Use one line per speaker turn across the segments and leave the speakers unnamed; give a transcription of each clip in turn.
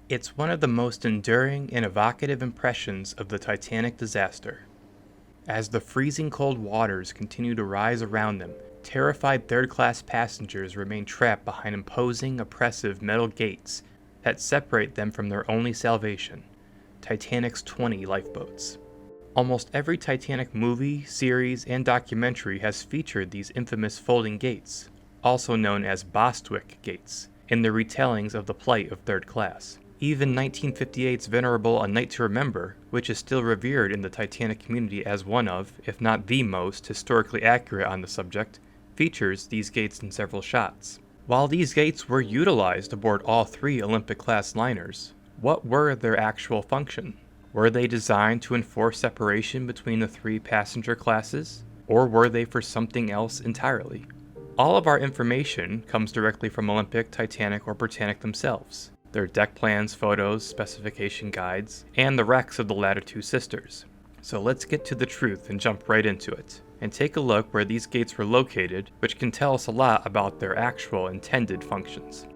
It's one of the most enduring and evocative impressions of the Titanic disaster. As the freezing cold waters continue to rise around them, terrified third-class passengers remain trapped behind imposing, oppressive metal gates that separate them from their only salvation, Titanic's 20 lifeboats. Almost every Titanic movie, series, and documentary has featured these infamous folding gates, also known as Bostwick gates, in the retellings of the plight of third class. Even 1958's venerable A Night to Remember, which is still revered in the Titanic community as one of, if not the most, historically accurate on the subject, features these gates in several shots. While these gates were utilized aboard all three Olympic-class liners, what were their actual function? Were they designed to enforce separation between the three passenger classes, or were they for something else entirely? All of our information comes directly from Olympic, Titanic, or Britannic themselves, their deck plans, photos, specification guides, and the wrecks of the latter two sisters. So let's get to the truth and jump right into it, and take a look where these gates were located, which can tell us a lot about their actual intended functions.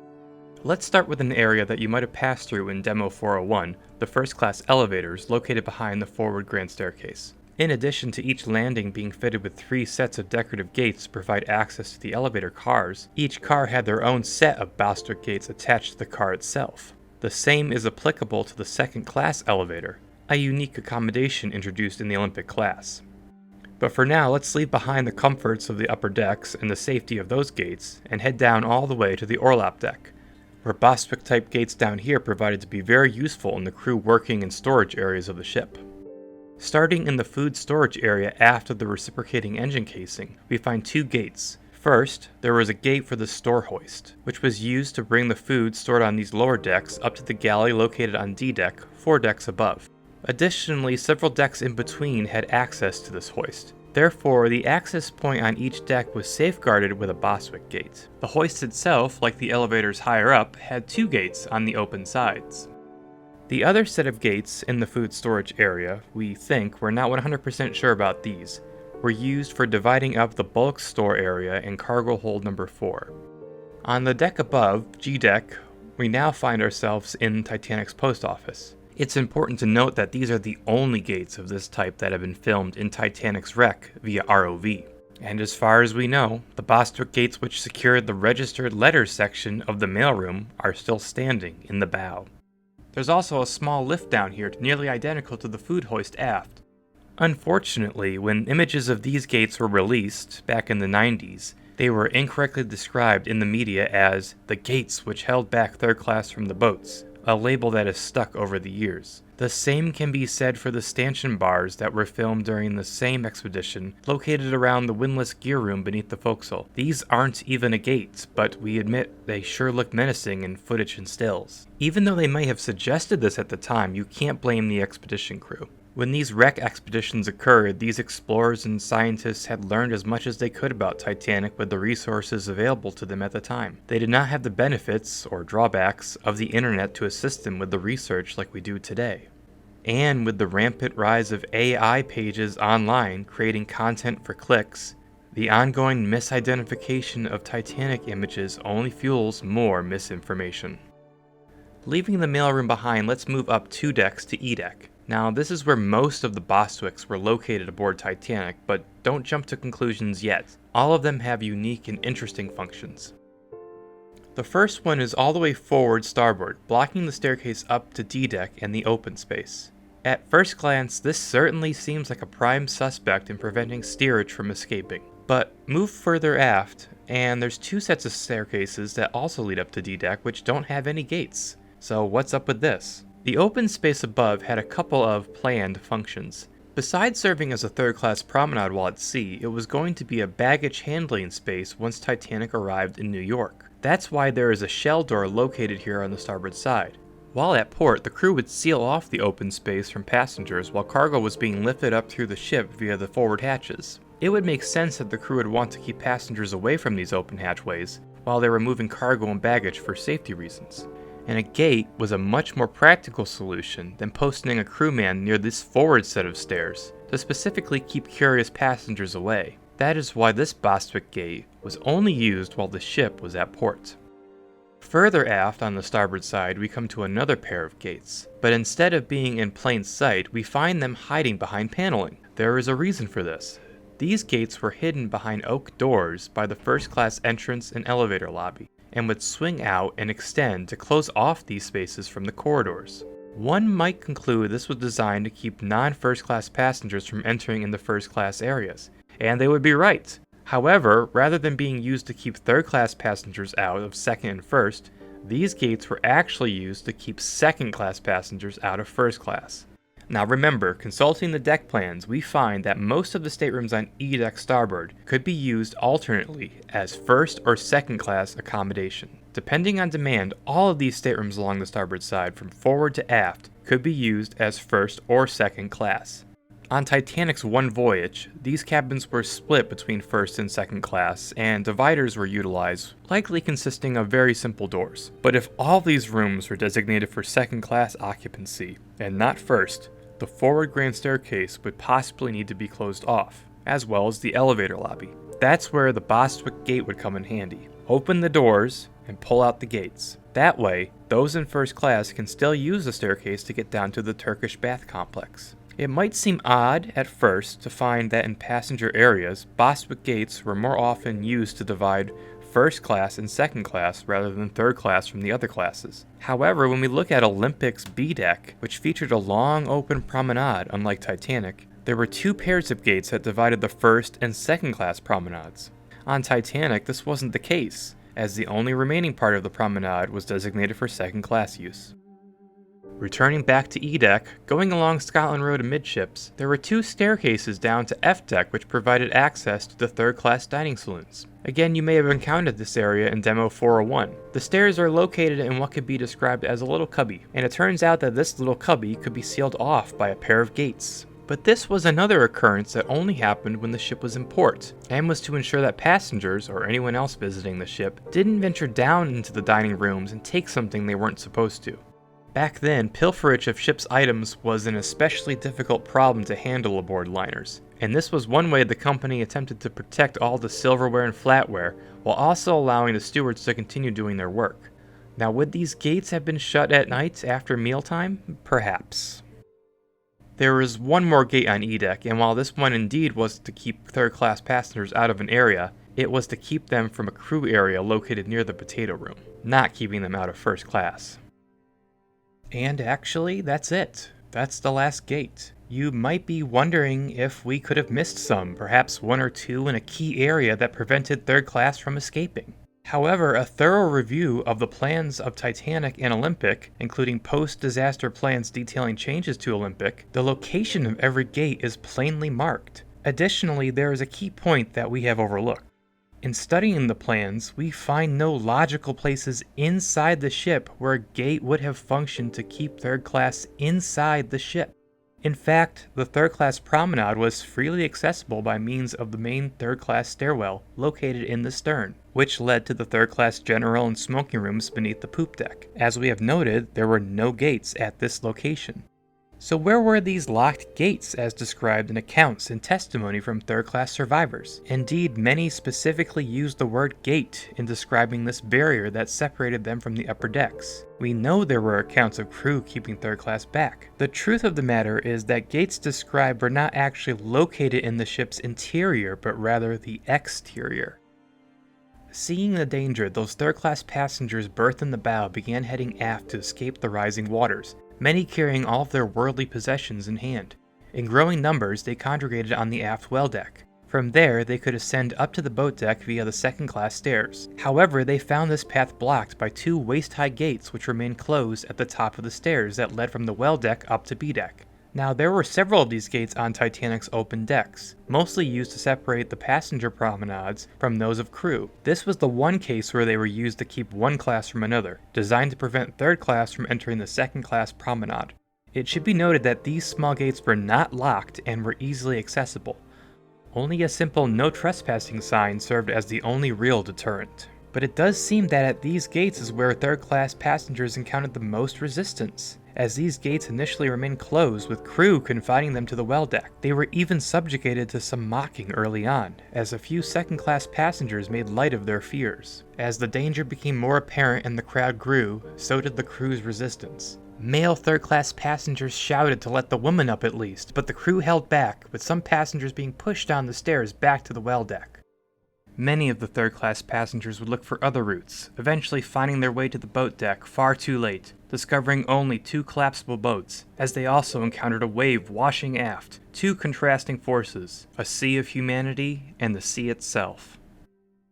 Let's start with an area that you might have passed through in Demo 401, the first-class elevators located behind the forward grand staircase. In addition to each landing being fitted with 3 sets of decorative gates to provide access to the elevator cars, each car had their own set of Bostwick gates attached to the car itself. The same is applicable to the second-class elevator, a unique accommodation introduced in the Olympic class. But for now, let's leave behind the comforts of the upper decks and the safety of those gates, and head down all the way to the orlop deck, where Bostwick-type gates down here provided to be very useful in the crew working in storage areas of the ship. Starting in the food storage area aft of the reciprocating engine casing, we find 2 gates. First, there was a gate for the store hoist, which was used to bring the food stored on these lower decks up to the galley located on D deck, 4 decks above. Additionally, several decks in between had access to this hoist. Therefore, the access point on each deck was safeguarded with a Bostwick gate. The hoist itself, like the elevators higher up, had 2 gates on the open sides. The other set of gates in the food storage area, we think, we're not 100% sure about these, were used for dividing up the bulk store area in cargo hold number 4. On the deck above, G deck, we now find ourselves in Titanic's post office. It's important to note that these are the only gates of this type that have been filmed in Titanic's wreck via ROV. And as far as we know, the Bostwick gates which secured the registered letters section of the mailroom are still standing in the bow. There's also a small lift down here nearly identical to the food hoist aft. Unfortunately, when images of these gates were released back in the 90s, they were incorrectly described in the media as the gates which held back third class from the boats, a label that has stuck over the years. The same can be said for the stanchion bars that were filmed during the same expedition, located around the windlass gear room beneath the forecastle. These aren't even a gate, but we admit they sure look menacing in footage and stills. Even though they may have suggested this at the time, you can't blame the expedition crew. When these wreck expeditions occurred, these explorers and scientists had learned as much as they could about Titanic with the resources available to them at the time. They did not have the benefits, or drawbacks, of the internet to assist them with the research like we do today. And with the rampant rise of AI pages online creating content for clicks, the ongoing misidentification of Titanic images only fuels more misinformation. Leaving the mailroom behind, let's move up 2 decks to E deck. Now, this is where most of the Bostwicks were located aboard Titanic, but don't jump to conclusions yet. All of them have unique and interesting functions. The first one is all the way forward starboard, blocking the staircase up to D deck and the open space. At first glance, this certainly seems like a prime suspect in preventing steerage from escaping. But move further aft, and there's 2 sets of staircases that also lead up to D deck which don't have any gates. So what's up with this? The open space above had a couple of planned functions. Besides serving as a third-class promenade while at sea, it was going to be a baggage handling space once Titanic arrived in New York. That's why there is a shell door located here on the starboard side. While at port, the crew would seal off the open space from passengers while cargo was being lifted up through the ship via the forward hatches. It would make sense that the crew would want to keep passengers away from these open hatchways while they were moving cargo and baggage for safety reasons. And a gate was a much more practical solution than posting a crewman near this forward set of stairs to specifically keep curious passengers away. That is why this Bostwick gate was only used while the ship was at port. Further aft on the starboard side, we come to another pair of gates, but instead of being in plain sight, we find them hiding behind paneling. There is a reason for this. These gates were hidden behind oak doors by the first class entrance and elevator lobby, and would swing out and extend to close off these spaces from the corridors. One might conclude this was designed to keep non-first class passengers from entering in the first class areas, and they would be right. However, rather than being used to keep third class passengers out of second and first, these gates were actually used to keep second class passengers out of first class. Now remember, consulting the deck plans, we find that most of the staterooms on E-deck starboard could be used alternately as first or second class accommodation. Depending on demand, all of these staterooms along the starboard side from forward to aft could be used as first or second class. On Titanic's one voyage, these cabins were split between first and second class, and dividers were utilized, likely consisting of very simple doors. But if all these rooms were designated for second class occupancy, and not first, the forward grand staircase would possibly need to be closed off, as well as the elevator lobby. That's where the Bostwick gate would come in handy. Open the doors and pull out the gates. That way, those in first class can still use the staircase to get down to the Turkish bath complex. It might seem odd at first to find that in passenger areas, Bostwick gates were more often used to divide first class and second class rather than third class from the other classes. However, when we look at Olympic's B deck, which featured a long open promenade unlike Titanic, there were two pairs of gates that divided the first and second class promenades. On Titanic, this wasn't the case, as the only remaining part of the promenade was designated for second class use. Returning back to E-deck, going along Scotland Road amidships, there were two staircases down to F-deck which provided access to the third-class dining saloons. Again, you may have encountered this area in Demo 401. The stairs are located in what could be described as a little cubby, and it turns out that this little cubby could be sealed off by a pair of gates. But this was another occurrence that only happened when the ship was in port, and was to ensure that passengers, or anyone else visiting the ship, didn't venture down into the dining rooms and take something they weren't supposed to. Back then, pilferage of ship's items was an especially difficult problem to handle aboard liners, and this was one way the company attempted to protect all the silverware and flatware, while also allowing the stewards to continue doing their work. Now, would these gates have been shut at night after mealtime? Perhaps. There was one more gate on E-deck, and while this one indeed was to keep third-class passengers out of an area, it was to keep them from a crew area located near the potato room, not keeping them out of first class. And actually, that's it. That's the last gate. You might be wondering if we could have missed some, perhaps one or two in a key area that prevented third class from escaping. However, a thorough review of the plans of Titanic and Olympic, including post-disaster plans detailing changes to Olympic, the location of every gate is plainly marked. Additionally, there is a key point that we have overlooked. In studying the plans, we find no logical places inside the ship where a gate would have functioned to keep third class inside the ship. In fact, the third class promenade was freely accessible by means of the main third class stairwell located in the stern, which led to the third class general and smoking rooms beneath the poop deck. As we have noted, there were no gates at this location. So where were these locked gates as described in accounts and testimony from third-class survivors? Indeed, many specifically used the word gate in describing this barrier that separated them from the upper decks. We know there were accounts of crew keeping third class back. The truth of the matter is that gates described were not actually located in the ship's interior, but rather the exterior. Seeing the danger, those third-class passengers berthed in the bow began heading aft to escape the rising waters, many carrying all of their worldly possessions in hand. In growing numbers, they congregated on the aft well deck. From there, they could ascend up to the boat deck via the second-class stairs. However, they found this path blocked by two waist-high gates which remained closed at the top of the stairs that led from the well deck up to B deck. Now, there were several of these gates on Titanic's open decks, mostly used to separate the passenger promenades from those of crew. This was the one case where they were used to keep one class from another, designed to prevent third class from entering the second class promenade. It should be noted that these small gates were not locked and were easily accessible. Only a simple no trespassing sign served as the only real deterrent. But it does seem that at these gates is where third-class passengers encountered the most resistance, as these gates initially remained closed with crew confining them to the well deck. They were even subjugated to some mocking early on, as a few second-class passengers made light of their fears. As the danger became more apparent and the crowd grew, so did the crew's resistance. Male third-class passengers shouted to let the woman up at least, but the crew held back, with some passengers being pushed down the stairs back to the well deck. Many of the third-class passengers would look for other routes, eventually finding their way to the boat deck far too late, discovering only 2 collapsible boats, as they also encountered a wave washing aft, 2 contrasting forces, a sea of humanity and the sea itself.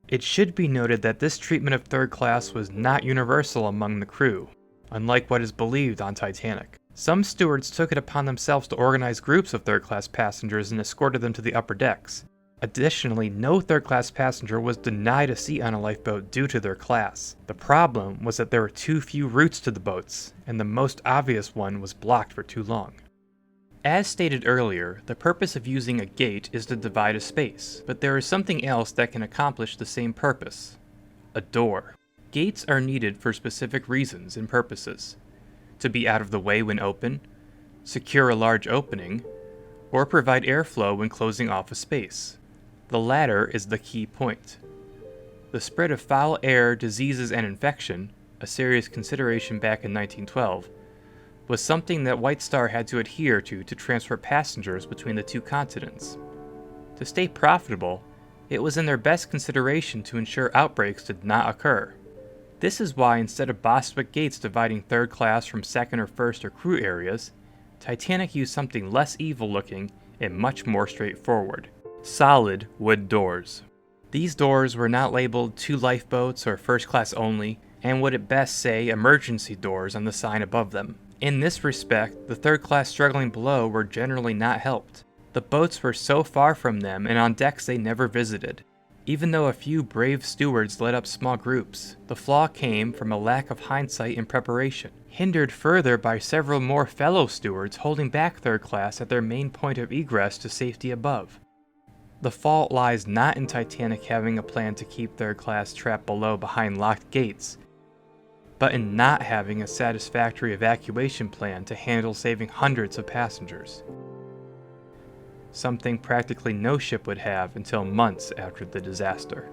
It should be noted that this treatment of third class was not universal among the crew, unlike what is believed on Titanic. Some stewards took it upon themselves to organize groups of third-class passengers and escorted them to the upper decks. Additionally, no third-class passenger was denied a seat on a lifeboat due to their class. The problem was that there were too few routes to the boats, and the most obvious one was blocked for too long. As stated earlier, the purpose of using a gate is to divide a space, but there is something else that can accomplish the same purpose: a door. Gates are needed for specific reasons and purposes: to be out of the way when open, secure a large opening, or provide airflow when closing off a space. The latter is the key point. The spread of foul air, diseases, and infection, a serious consideration back in 1912, was something that White Star had to adhere to transport passengers between the 2 continents. To stay profitable, it was in their best consideration to ensure outbreaks did not occur. This is why, instead of Bostwick gates dividing third class from second or first or crew areas, Titanic used something less evil-looking and much more straightforward: solid wood doors. These doors were not labeled 2 lifeboats or first class only, and would at best say emergency doors on the sign above them. In this respect, the third class struggling below were generally not helped. The boats were so far from them and on decks they never visited. Even though a few brave stewards led up small groups, the flaw came from a lack of hindsight and preparation, hindered further by several more fellow stewards holding back third class at their main point of egress to safety above. The fault lies not in Titanic having a plan to keep third class trapped below behind locked gates, but in not having a satisfactory evacuation plan to handle saving hundreds of passengers. Something practically no ship would have until months after the disaster.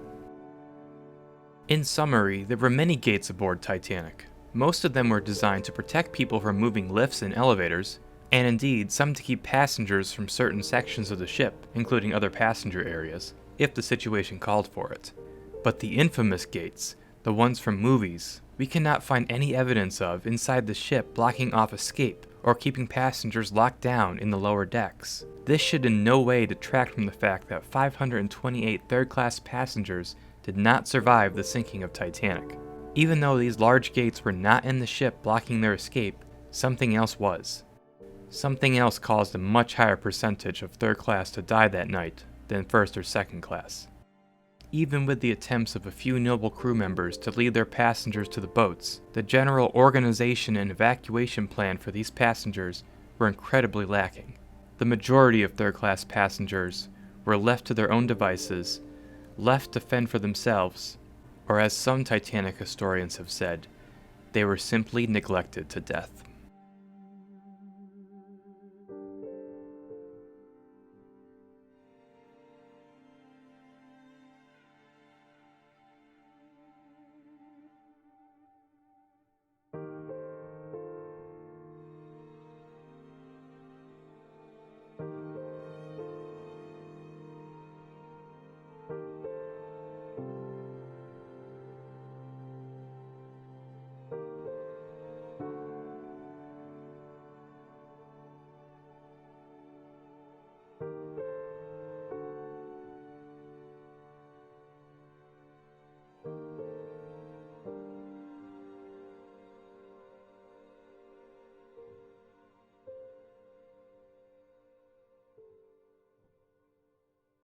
In summary, there were many gates aboard Titanic. Most of them were designed to protect people from moving lifts and elevators, and indeed some to keep passengers from certain sections of the ship, including other passenger areas, if the situation called for it. But the infamous gates, the ones from movies, we cannot find any evidence of inside the ship blocking off escape or keeping passengers locked down in the lower decks. This should in no way detract from the fact that 528 third-class passengers did not survive the sinking of Titanic. Even though these large gates were not in the ship blocking their escape, something else was. Something else caused a much higher percentage of third class to die that night than first or second class. Even with the attempts of a few noble crew members to lead their passengers to the boats, the general organization and evacuation plan for these passengers were incredibly lacking. The majority of third-class passengers were left to their own devices, left to fend for themselves, or as some Titanic historians have said, they were simply neglected to death.